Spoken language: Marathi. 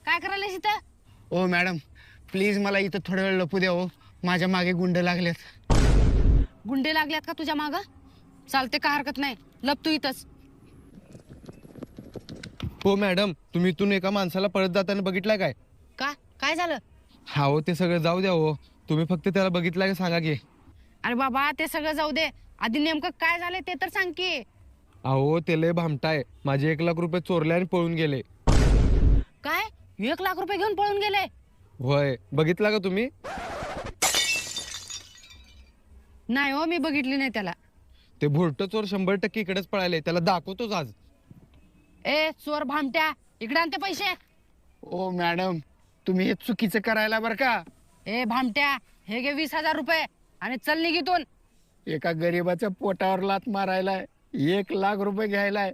काय करायला इथं? ओ मॅडम, प्लीज मला इथं थोडा वेळ लपू द्या हो. माझ्या मागे गुंड लागलेत. गुंडे लागल्यात का तुझ्या माग? चालते, का हरकत नाही, लप तू इथंच. हो मॅडम, तुम्ही इथून एका माणसाला पळत जाताना बघितलाय काय? काय झालं? हा हो, ते सगळं जाऊ द्या हो. तुम्ही फक्त त्याला बघितलाय का सांगा की. अरे बाबा, ते सगळं जाऊ दे, आधी नेमकं काय झालंय ते तर सांग की. अहो ते लय भामटाय, माझे 1,00,000 रुपये चोरले आणि पळून गेले. काय? 1,00,000 रुपये घेऊन पळून गेले? होय, बघितला का तुम्ही? नाही हो, मी बघितली नाही त्याला. ते भुरट चोर 100% इकडेच पळाले, त्याला दाखवतोच आज. ए चोर भामट्या, इकडे आणते पैसे. ओ मॅडम, तुम्ही हे चुकीचं करायला बरं का. ए भामट्या, हे घे 20,000 रुपये आणि चल निघितून. एका गरीबाच्या पोटावर लात मारायलाय, 1,00,000 रुपये घ्यायलाय.